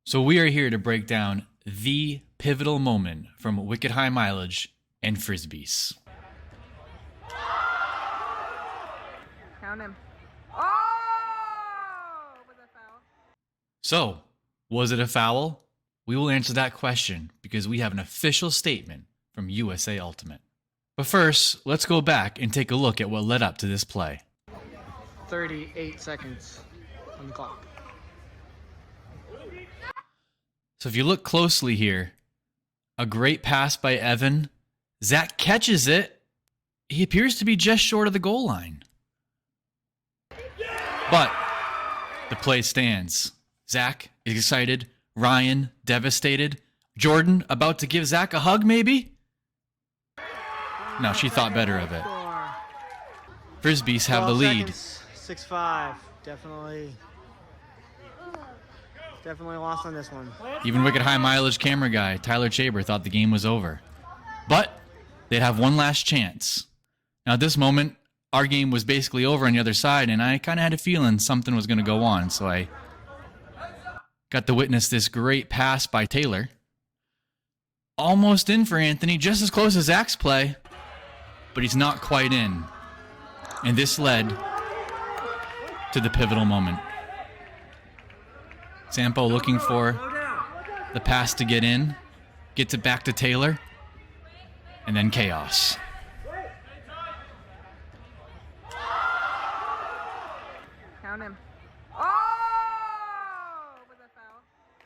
So we are here to break down the pivotal moment from Wicked High Mileage and Frisbees. Count him. Oh! Was that foul? So, was it a foul? We will answer that question because we have an official statement from USA Ultimate. But first, let's go back and take a look at what led up to this play. 38 seconds on the clock. So if you look closely here, a great pass by Evan. Zach catches it. He appears to be just short of the goal line. But the play stands. Zach is excited. Ryan devastated. Jordan about to give Zach a hug maybe? No, she thought better of it. Frisbees have the lead. 6-5. Definitely lost on this one. Even Wicked High Mileage camera guy Tyler Chaber thought the game was over. But they'd have one last chance. Now at this moment, our game was basically over on the other side, and I kind of had a feeling something was going to go on, so I got to witness this great pass by Taylor. Almost in for Anthony, just as close as Zach's play, but he's not quite in. And this led to the pivotal moment. Sampo looking for the pass to get in, gets it back to Taylor, and then chaos. Count him. Oh! Was that foul?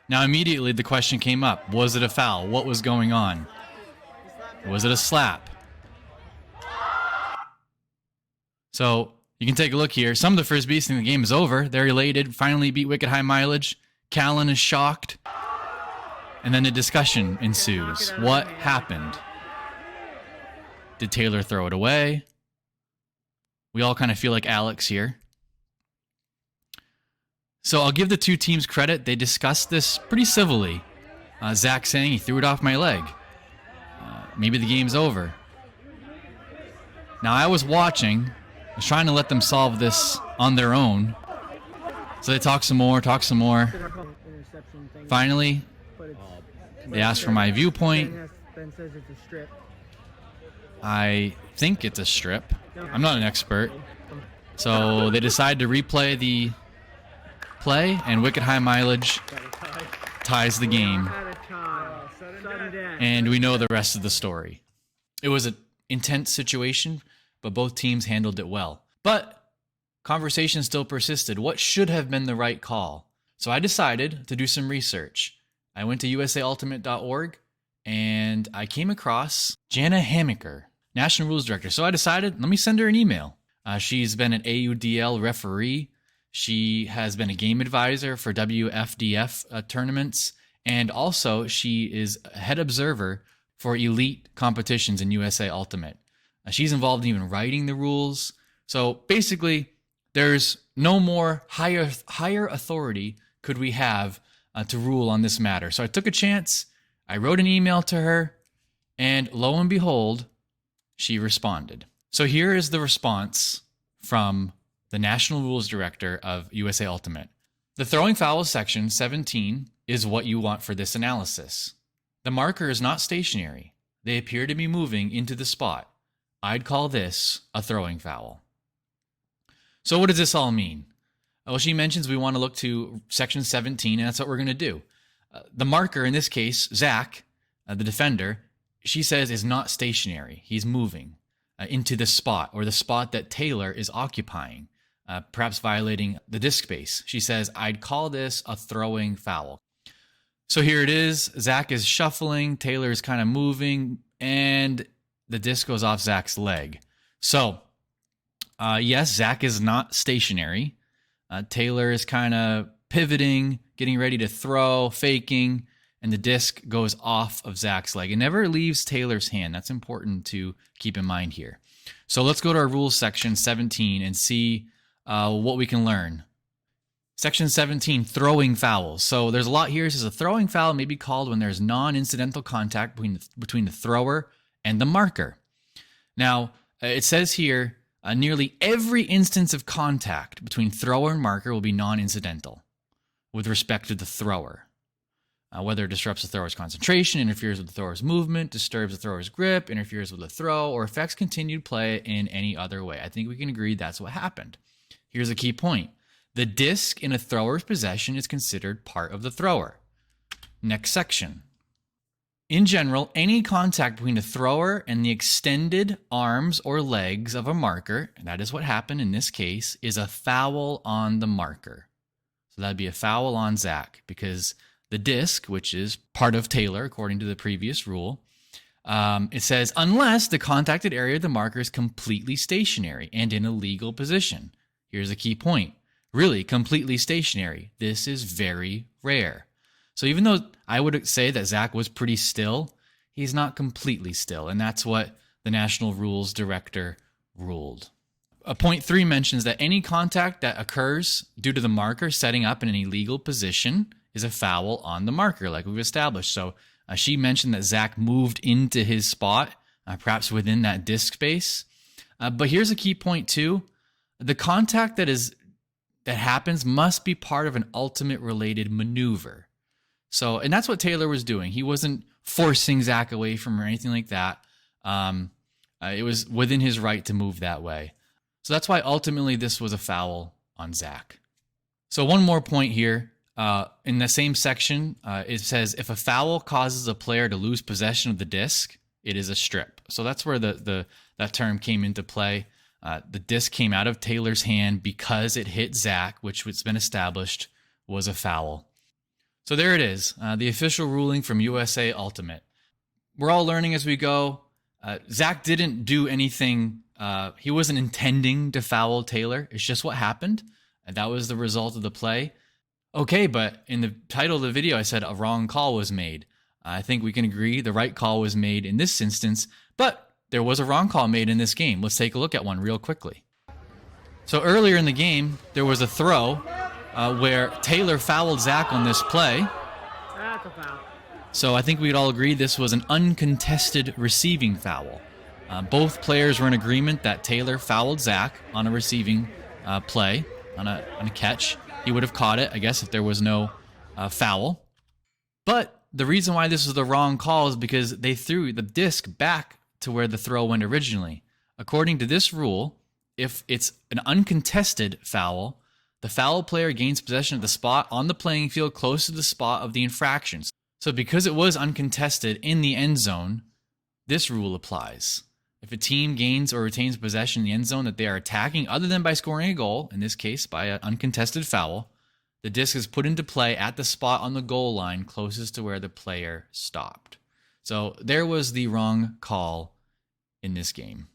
Now immediately the question came up, was it a foul? What was going on? Was it a slap? So you can take a look here. Some of the Frisbees think the game is over. They're elated, finally beat Wicked High Mileage. Callan is shocked. And then the discussion ensues. What happened? Did Taylor throw it away? We all kind of feel like Alex here. So I'll give the two teams credit. They discussed this pretty civilly. Zach saying he threw it off my leg. Maybe the game's over. Now I was watching. I was trying to let them solve this on their own. So they talk some more. Finally, they asked for my viewpoint. I think it's a strip. I'm not an expert. So they decide to replay the play, and Wicked High Mileage ties the game. And we know the rest of the story. It was an intense situation, but both teams handled it well. But conversation still persisted. What should have been the right call? So I decided to do some research. I went to usaultimate.org and I came across Jana Hamaker, National Rules Director. So I decided, let me send her an email. She's been an AUDL referee. She has been a game advisor for WFDF tournaments. And also she is a head observer for elite competitions in USA Ultimate. She's involved in even writing the rules. So basically, there's no more higher authority could we have to rule on this matter. So I took a chance. I wrote an email to her, and lo and behold, she responded. So here is the response from the National Rules Director of USA Ultimate. The throwing foul section 17 is what you want for this analysis. The marker is not stationary. They appear to be moving into the spot. I'd call this a throwing foul. So what does this all mean? Well, she mentions we want to look to section 17, and that's what we're going to do. The marker, in this case, Zach, the defender, she says is not stationary. He's moving into the spot, or the spot that Taylor is occupying, perhaps violating the disc space. She says, I'd call this a throwing foul. So here it is. Zach is shuffling. Taylor is kind of moving, and the disc goes off Zach's leg. So, yes, Zach is not stationary. Taylor is kind of pivoting, getting ready to throw, faking, and the disc goes off of Zach's leg. It never leaves Taylor's hand. That's important to keep in mind here. So let's go to our rules section 17 and see what we can learn. Section 17, throwing fouls. So there's a lot here. It says a throwing foul may be called when there's non-incidental contact between the thrower and the marker. Now, it says here, nearly every instance of contact between thrower and marker will be non-incidental with respect to the thrower. whether it disrupts the thrower's concentration, interferes with the thrower's movement, disturbs the thrower's grip, interferes with the throw, or affects continued play in any other way. I think we can agree that's what happened. Here's a key point. The disc in a thrower's possession is considered part of the thrower. Next section. In general, any contact between a thrower and the extended arms or legs of a marker, and that is what happened in this case, is a foul on the marker. So that'd be a foul on Zach because the disc, which is part of Taylor according to the previous rule, it says unless the contacted area of the marker is completely stationary and in a legal position. Here's a key point. Really, completely stationary. This is very rare. So even though I would say that Zach was pretty still, he's not completely still, and that's what the National Rules Director ruled. Point 3 mentions that any contact that occurs due to the marker setting up in an illegal position is a foul on the marker, like we've established. So she mentioned that Zach moved into his spot, perhaps within that disc space. But here's a key point too. The contact that happens must be part of an ultimate related maneuver. So, and that's what Taylor was doing. He wasn't forcing Zach away from her or anything like that. It was within his right to move that way. So that's why ultimately this was a foul on Zach. So one more point here. In the same section, it says if a foul causes a player to lose possession of the disc, it is a strip. So that's where that term came into play. The disc came out of Taylor's hand because it hit Zach, which has been established was a foul. So there it is, the official ruling from USA Ultimate. We're all learning as we go. Zach didn't do anything. He wasn't intending to foul Taylor. It's just what happened. And that was the result of the play. Okay, but in the title of the video, I said a wrong call was made. I think we can agree the right call was made in this instance, but there was a wrong call made in this game. Let's take a look at one real quickly. So earlier in the game, there was a throw where Taylor fouled Zach on this play. That's a foul. So I think we'd all agree this was an uncontested receiving foul. Both players were in agreement that Taylor fouled Zach on a receiving play, on a catch. He would have caught it, I guess, if there was no foul. But the reason why this was the wrong call is because they threw the disc back to where the throw went originally. According to this rule, if it's an uncontested foul, the foul player gains possession of the spot on the playing field close to the spot of the infraction. So because it was uncontested in the end zone, this rule applies. If a team gains or retains possession in the end zone that they are attacking other than by scoring a goal, in this case by an uncontested foul, the disc is put into play at the spot on the goal line closest to where the player stopped. So there was the wrong call in this game.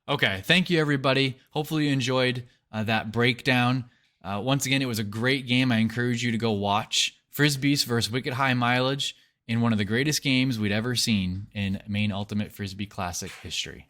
Okay, thank you everybody. Hopefully you enjoyed that breakdown. Once again, it was a great game. I encourage you to go watch Frisbees versus Wicked High Mileage in one of the greatest games we'd ever seen in Maine Ultimate Frisbee Classic history.